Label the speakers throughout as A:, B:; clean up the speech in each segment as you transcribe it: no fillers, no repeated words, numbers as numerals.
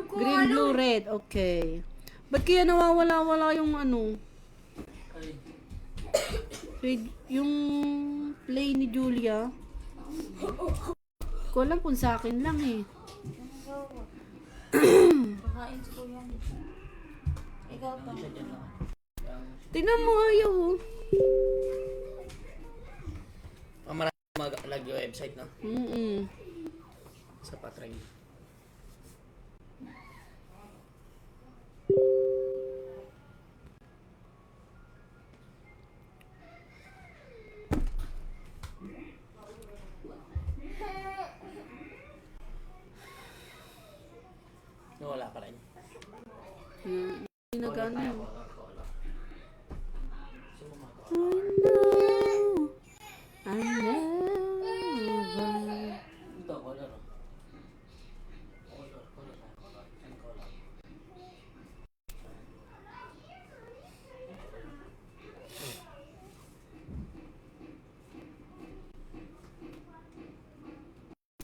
A: Green, blue, red. Okay. Ba't kaya nawawala-wala yung ano? Yung play ni Julia. Ko alam kung sa akin lang eh.
B: Kakain ko yan. Ikaw to.
A: Tingnan mo ayaw oh.
C: Marami mag-lag yung website, no? Sa Patreon. Wala pa rin.
A: Hindi nag-ano. I never.
C: Ito, color.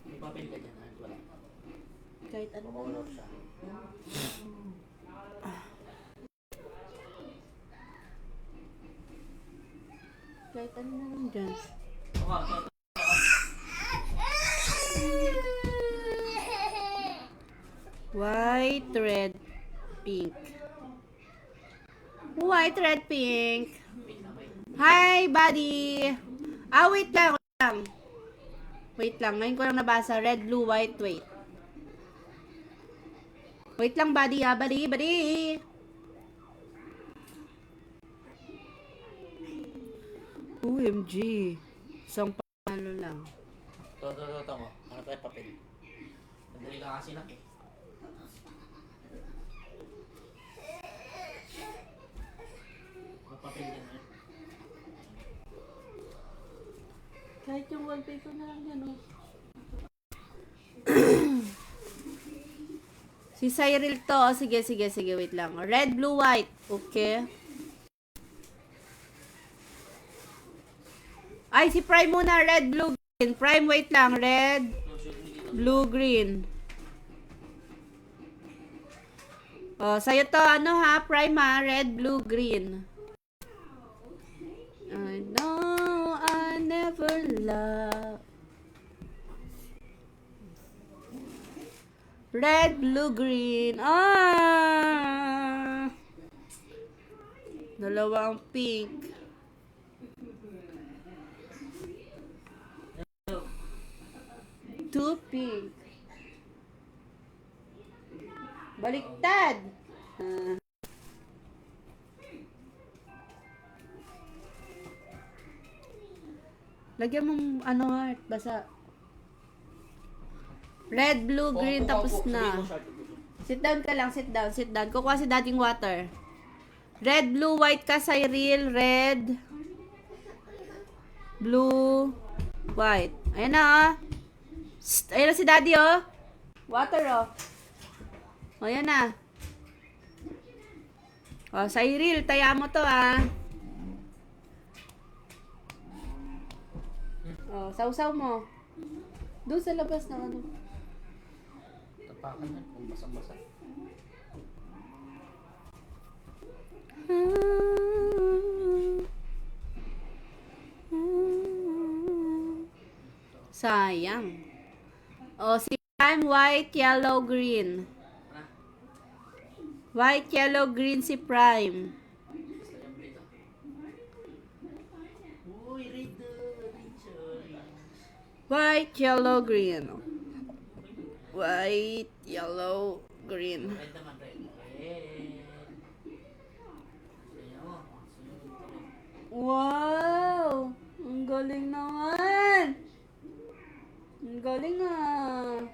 C: May papel ka dyan, wala.
A: Kahit ano.
C: Color siya.
A: Kahit ano na lang dyan. White, red, pink. White, red, pink. Hi, buddy. Wait lang, wait lang. Wait lang, ngayon ko lang nabasa. Red, blue, white, wait. Wait lang, buddy, buddy. OMG. Isang panalo lang.
C: Ito mo. Ano tayo papel? Madali ka kasi nak eh. Papel yan eh.
A: Kahit yung wallpaper na lang yan, oh. Si Cyril to. Sige, wait lang. Red, blue, white. Okay. Ay, si Prime muna. Red, blue, green. Prime, wait lang. Red, blue, green. Oh, sa'yo to. Ano ha? Prime ha? Red, blue, green. I know I never love. Red, blue, green. Dalawang pink. Two pink. Baliktad. Lagyan mong ano heart, basa. Red, blue, green, tapos na. Sit down ka lang, sit down. Kukuha si dating water. Red, blue, white ka, Cyril. Red, blue, white. Ayan na, ah. Ayan na si daddy, oh. Water, oh. Ayan na. Oh, Cyril, taya mo to, ah. Oh, sausaw mo. Doon sa labas na ano.
C: Tapakan na kung basang-basa.
A: Sayang. Oh, si Prime, white, yellow, green. White, yellow, green si Prime. White, yellow, green. White, yellow, green.
C: Red naman, red.
A: Wow! Ang galing naman! Ang galing ah!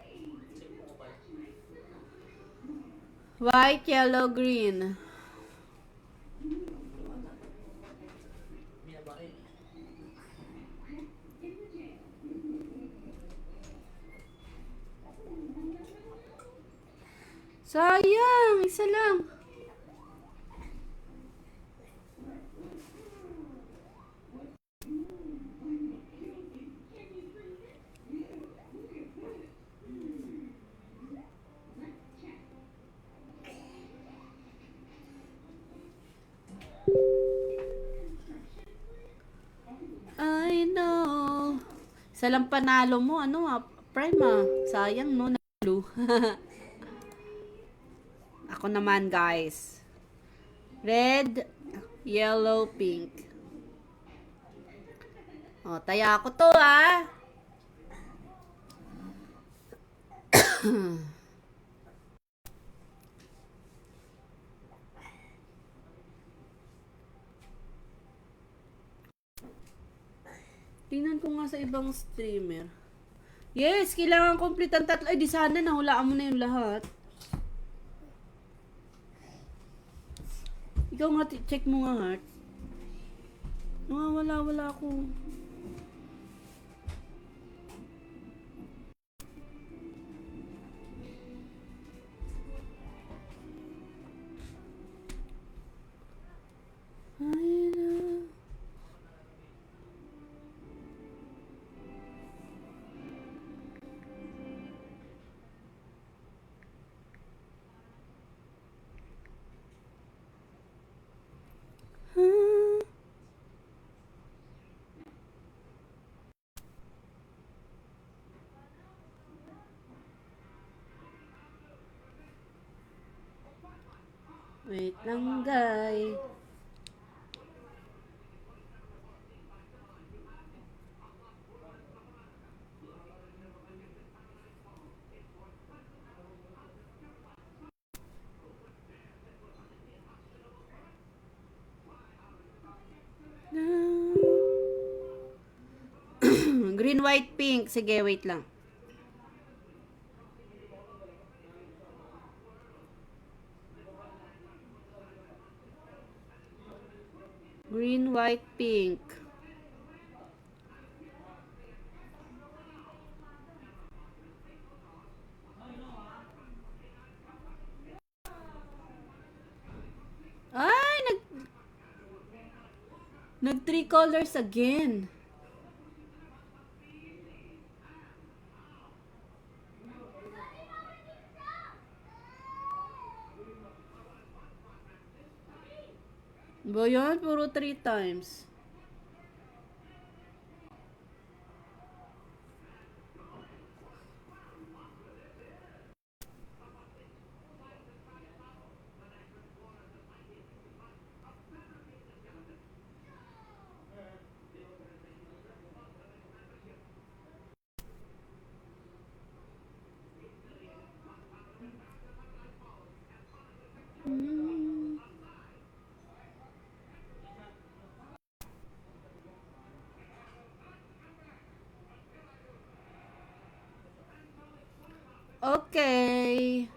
A: White, yellow, green. Sayang! Isa lang. I know. Isa lang panalo mo, ano Prime Sayang no, na blue. Ako naman guys. Red, yellow, pink. O, taya ako to Tingnan ko nga sa ibang streamer. Yes, kailangan complete ang tatlo. Ay, di sana nahulaan mo na yung lahat. Ikaw nga, check mo nga, heart. Wala ako. Ay, na. Wait lang, guys. Green, white, pink. Sige, wait lang. Green, white, pink. Ay, nag three colors again. Ba yan? Puro 3 times. Okay.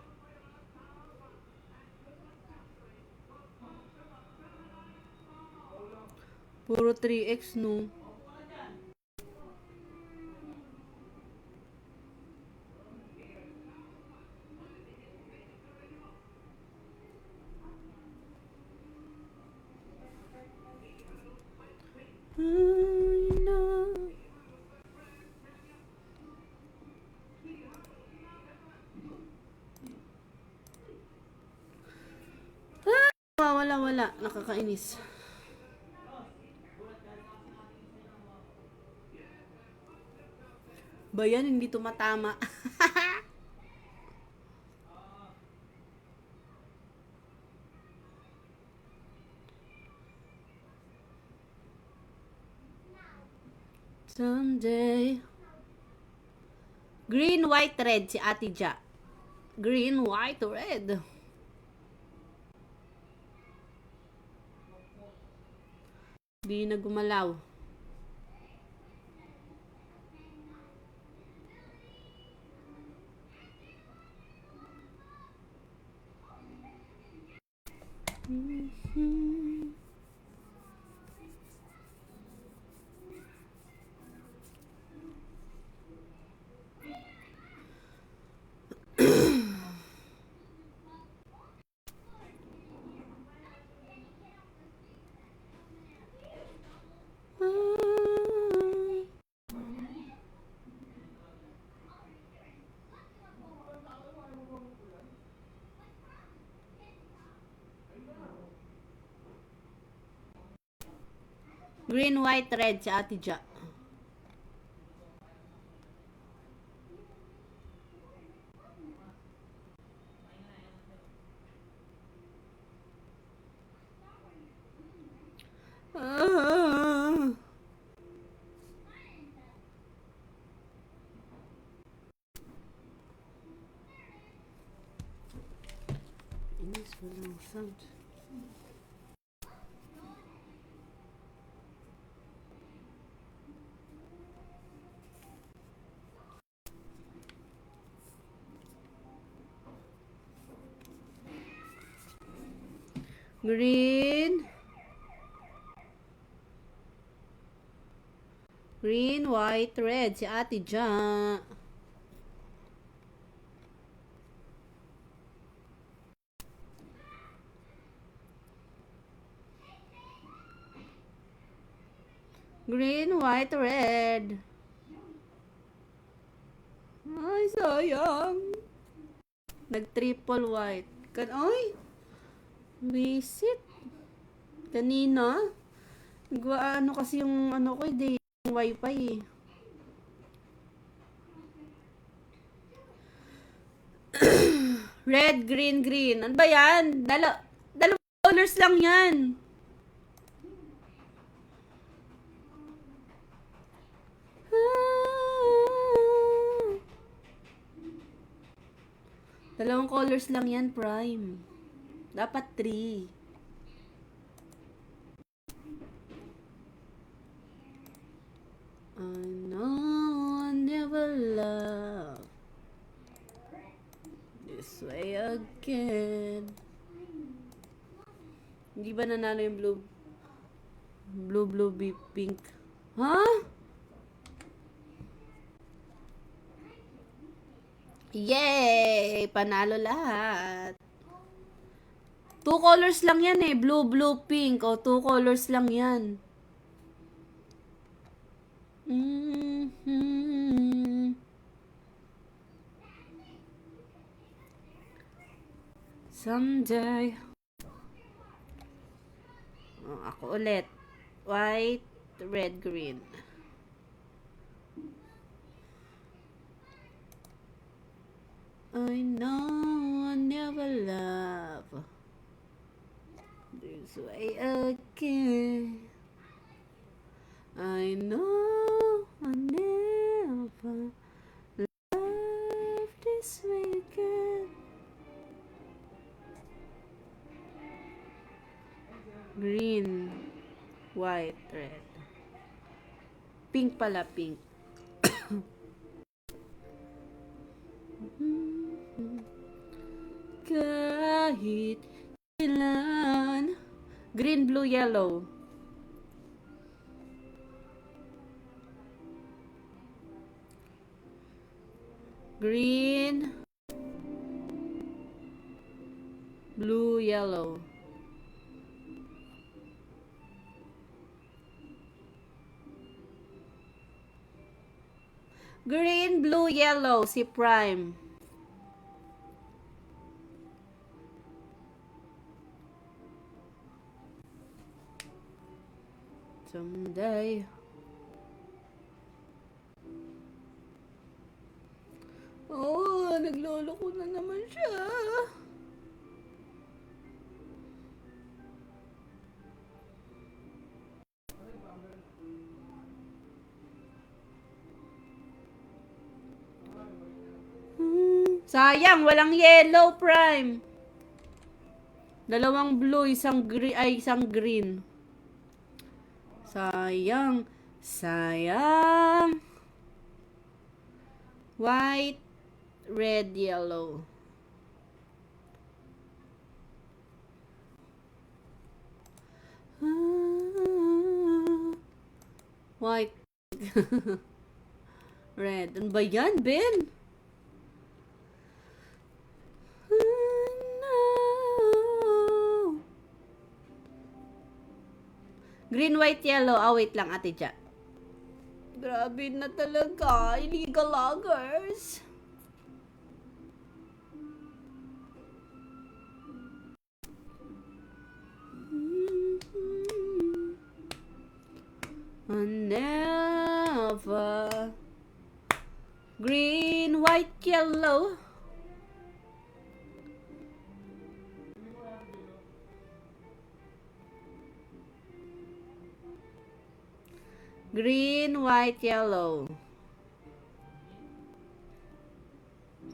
A: Puro 3x, no? I know. Wala. Nakakainis. Ba yan, hindi tumatama. Someday. Green, white, red si Ate Ja. Green, white, red. Di na gumalaw. Green, white, red si Ate Ja. Ah. Inis, walang sound. Green. Green, white, red si Ate Ja. Green, white, red. Ay, sayang. Nag-triple white. Ay! Visit. Kanina. Ano kasi yung ano ko, hindi. Yung wifi eh. Red, green, green. Ano ba yan? Dalawang colors lang yan. Dalawang colors lang yan, Prime. Dapat 3. I know I never love this way again. Hindi ba nanalo yung blue, pink? Ha? Yay! Panalo lahat. 2 colors lang yan eh. Blue, pink. O, 2 colors lang yan. Someday. Oh, ako ulit. White, red, green. I know I never love this way again. I know I never love this way again. Green, white, red. Pink pala, pink. Kahit kailan. Green, blue, yellow. Green, blue, yellow. Green, blue, yellow si Prime. Someday. Oh, nagloloko na naman siya. Sayang, walang yellow, Prime. Dalawang blue, isang green. Sayang. Sayang. White, red, yellow. White. Red. Ano ba yan, Ben? Green, white, yellow. Wait lang, Ate Ja. Grabe na talaga. Illegal loggers. yellow. Green, white, yellow.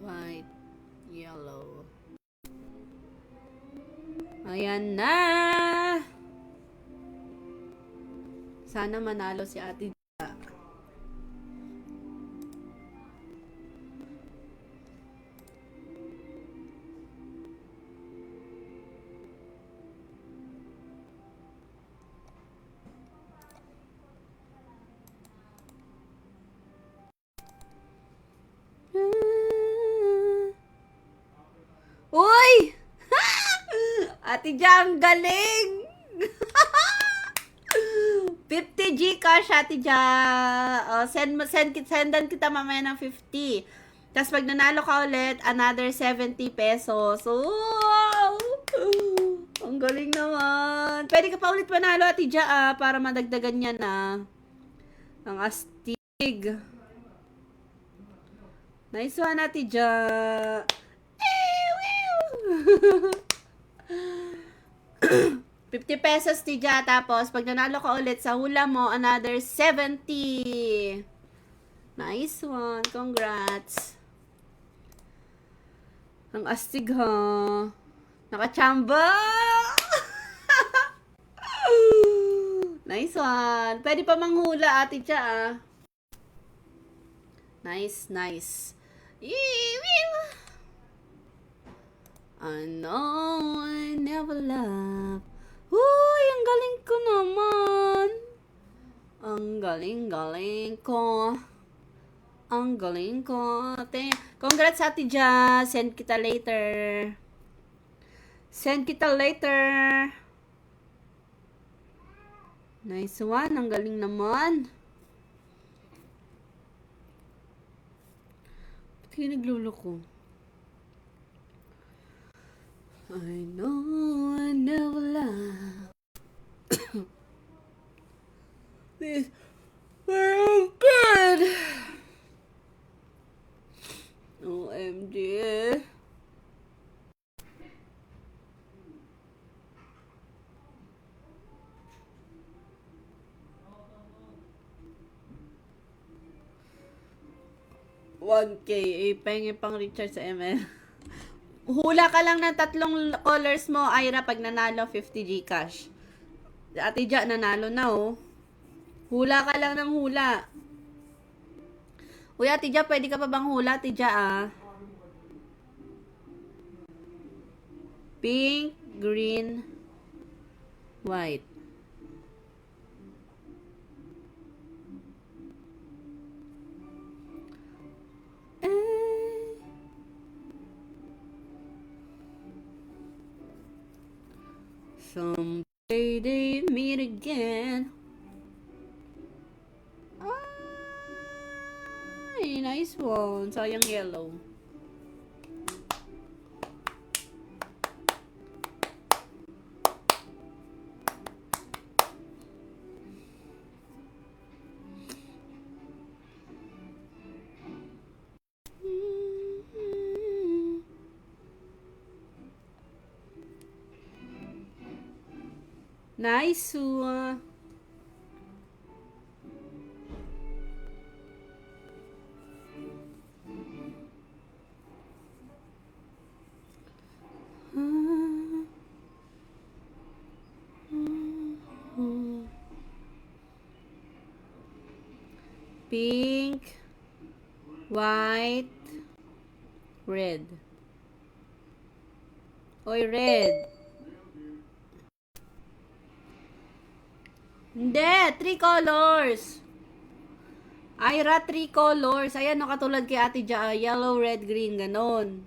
A: White, yellow. Ayan na. Sana manalo si Ate Ja. Uy! Ate Ja, ang galing! 50 Gcash, Ate Ja. Oh, sendan kita mamaya ng 50. Tapos pag nanalo ka ulit, another 70 pesos. Wow! Ang galing naman. Pwede ka pa ulit manalo, Ate Ja, para madagdagan niya na. Ang astig. Nice one, Ate Ja. 50 pesos, Tija. Tapos, pag nanalo ka ulit sa hula mo, another 70. Nice one. Congrats. Ang astig, ha? Nakachamba! Nice one. Pwede pa manghula, Ate Ja, Nice, nice. I know I never love. Uy, ang galing ko naman. Ang galing-galing ko. Ang galing ko. Congrats, Ate Ja. Send kita later. Send kita later. Nice one. Ang galing naman. Ba't kayo nagluloko? I know I never love. This very good. OMG. $1K. Pengi pang recharge sa ML. Hula ka lang ng 3 colors mo, Ira, pag nanalo 50 Gcash. Ate Ja, nanalo na, oh. Hula ka lang ng hula. Uy, Ate Ja, pwede ka pa bang hula, Ate Ja, Pink, green, white. Someday they meet again. Ay, nice one. Sayang yellow. Nice one. Pink, white, red. Oy, red. Hindi, 3 colors. Ira, 3 colors. Ayan, no, katulad kay Ate Ja, yellow, red, green, ganon.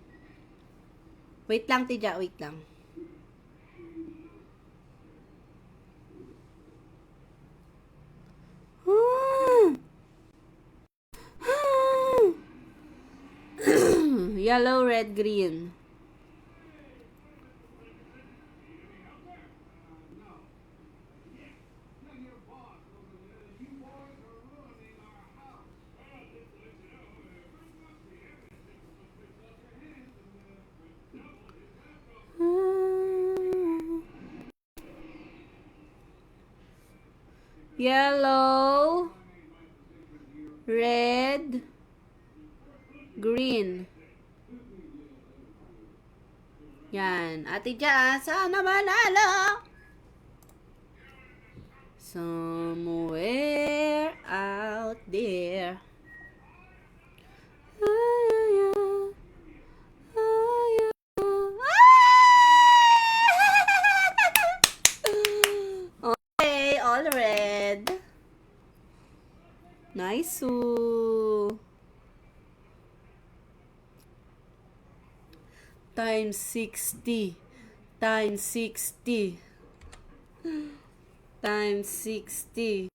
A: Wait lang, Tija, wait lang. Yellow, red, green. yellow, red, green. Yan. Ate Ja, sana manalo! Somewhere out there. Ay, ay, ay, ay, ay. Okay, all red. Nice. Times 60. Times 60. Times 60.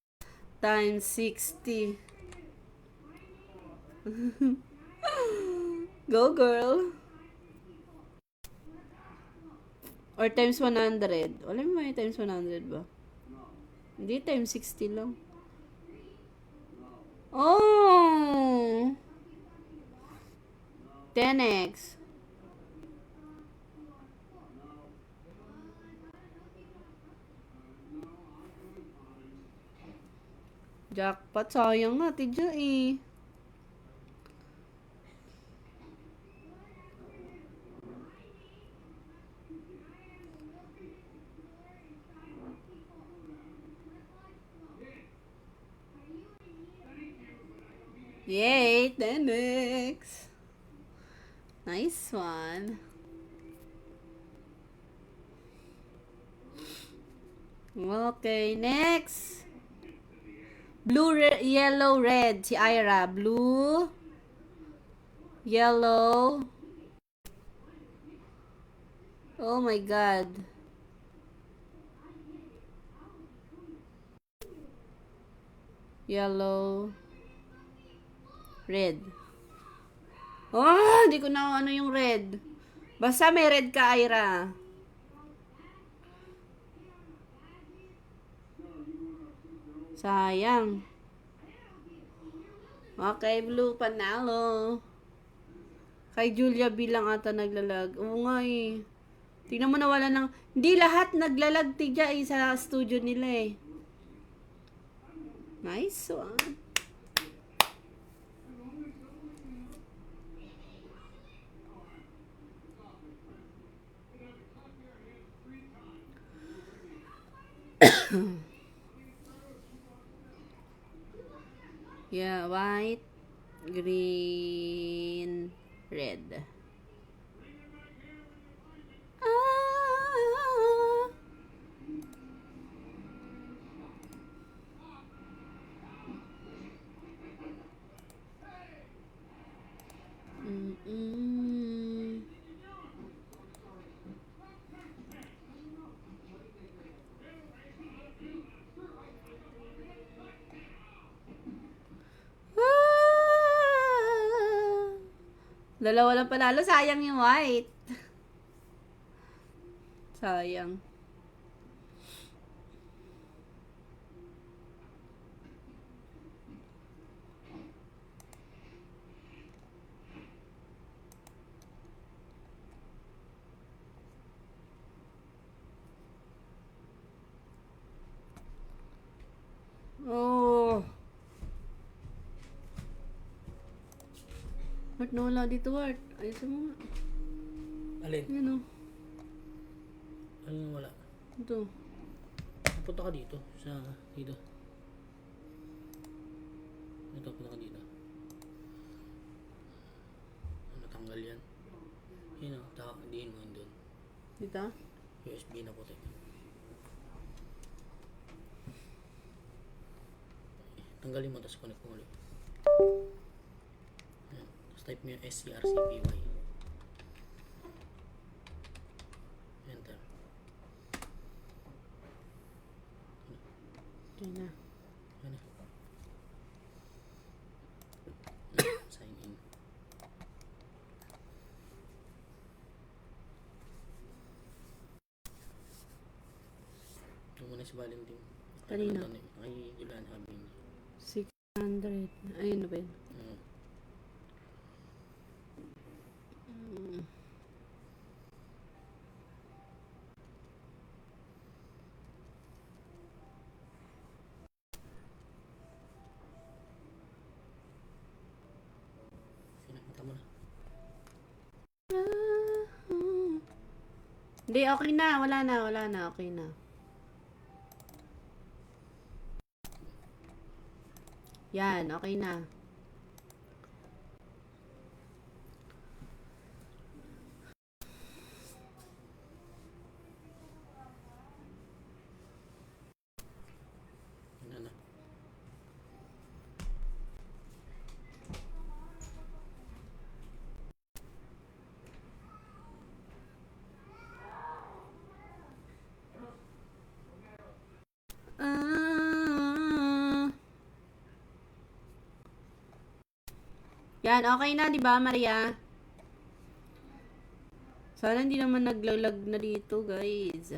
A: Times 60. Go, girl. Or times 100. Wala mo may times 100 ba? Hindi, times 60 lang. Oh! 10x. Jackpot, sayang nga, tidya eh. Yay, 10x. Nice one. Okay, next. Blue, yellow, red. Si Ira. Blue, yellow. Oh my God. Yellow, red. Oh, hindi ko na ano yung red. Basta may red ka, Ira. Sayang. Okay, blue, panalo. Kay Julia bilang ata naglalag. Oo nga eh. Tingnan mo na wala ng... Hindi lahat naglalag tigya eh sa studio nila eh. Nice one. Yeah, white, green, red. Ah! Mm-mm. Ah! Dalawa lang panalo. Sayang yung white. Sayang. Oh. Heart, nawala dito, Heart. Ayusin mo nga.
C: Alin?
A: Yan o.
C: Alin wala?
A: Ito.
C: Punta ka dito. Dito. Ito, punta ka dito. Natanggal yan. Yun o, diin mo yun doon.
A: Dito?
C: USB na puti. Tanggalin mo, tapos connect mo ulit. Ayan. Tapos type mo yung SCRCPY. Enter.
A: Yan na.
C: Ayan na. Sign in. Ito muna si Valentine.
A: Kanina?
C: Kay Julian Habing.
A: 600. Ayun na ba yun? Hindi, okay na. Wala na, wala na. Okay na. Yan, okay na.
C: Ano na?
A: Ah. Yan, okay na, di ba, Maria? Sana hindi naman naglalag na dito, guys.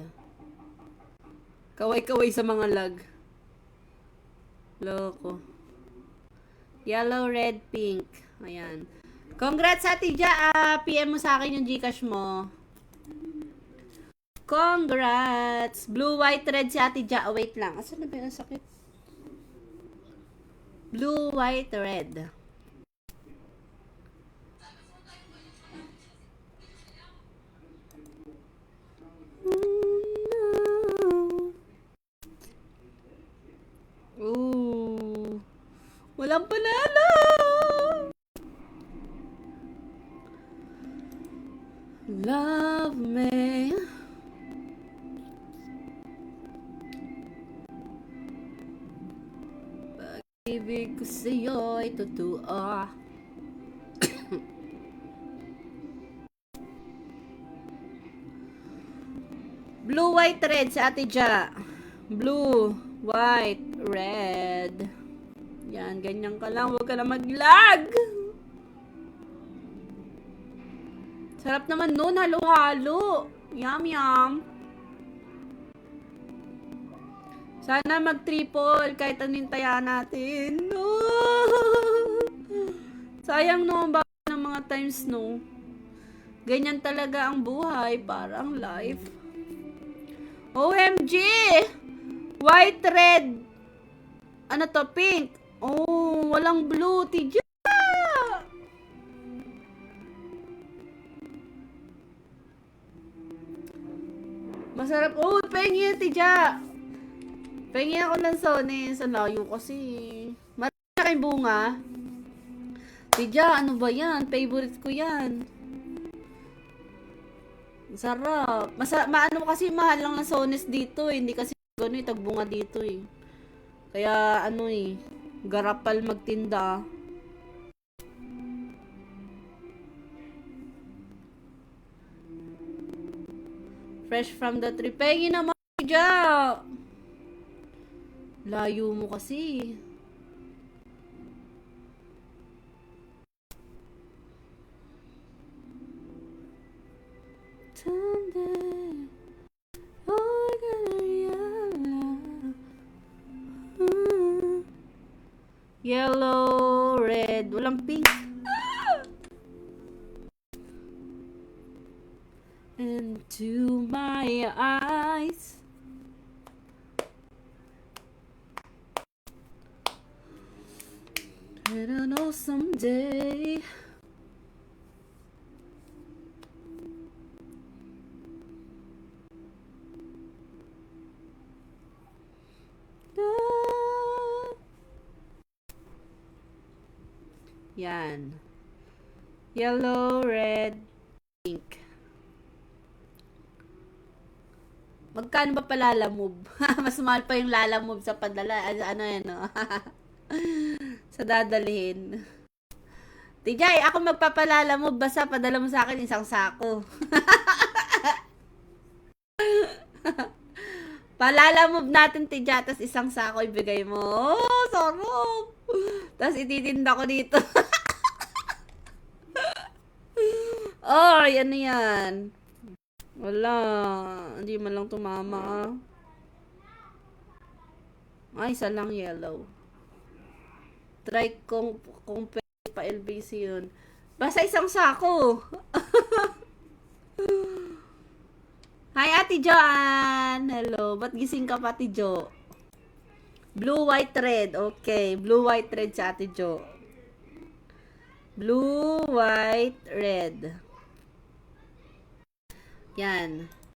A: Kaway-kaway sa mga lag. Loko. Yellow, red, pink. Ayan. Congrats, Ate Ja. PM mo sa akin yung Gcash mo. Congrats! Blue, white, red si Ate Ja. Oh, wait lang. Asan na ba yung sakit? Blue, white, red. Ooh. Walang panalo! Love me. Pag-ibig ko sa'yo ay totoo. Blue, white, red si Ate Ja. Blue, white, red. Yan, ganyan ka lang. Huwag ka na mag-lag. Sarap naman nun, halo-halo. Yum, yum. Sana mag-triple kahit anintaya natin. Sayang no, ang baba ng mga times no. Ganyan talaga ang buhay, parang life. OMG! White, red. Ano to? Pink. Oh, walang blue. Tidya! Masarap. Oh, pengi, Tidya. Pengi ako ng Sony. Sa layo kasi. Marami na kayong bunga. Tidya, ano ba yan? Favorite ko yan. Sarap. Maano kasi mahal lang ng Sones dito eh. Hindi kasi gano'y tagbunga dito eh. Kaya ano eh. Garapal magtinda. Fresh from the tree. Pengi naman, Tidya. Layo mo kasi. Someday, oh, I gotta realize. Yellow, red, walang pink. Into my eyes. I don't know someday. Yan. Yellow, red, pink. Magkano ba pa Lalamove? Mas mahal pa yung Lalamove sa padala. Ano yan, no? Sa dadalhin. Tijay, ako magpapalalamove. Basta padala mo sa akin isang sako. Palalamove natin, Tijay. Tapos isang sako ibigay mo. Oh, sarap. Tapos ititinda ko dito. Oh, ano yan? Wala. Hindi man lang tumama. Ay, isa lang yellow. Try kung pwede pa LBC yun. Basta isang sako. Hi, Ate Joanne. Hello. Ba't gising ka pa, Ate Jo? Blue, white, red. Okay. Blue, white, red sa Ate Jo. Blue, white, red. Yan.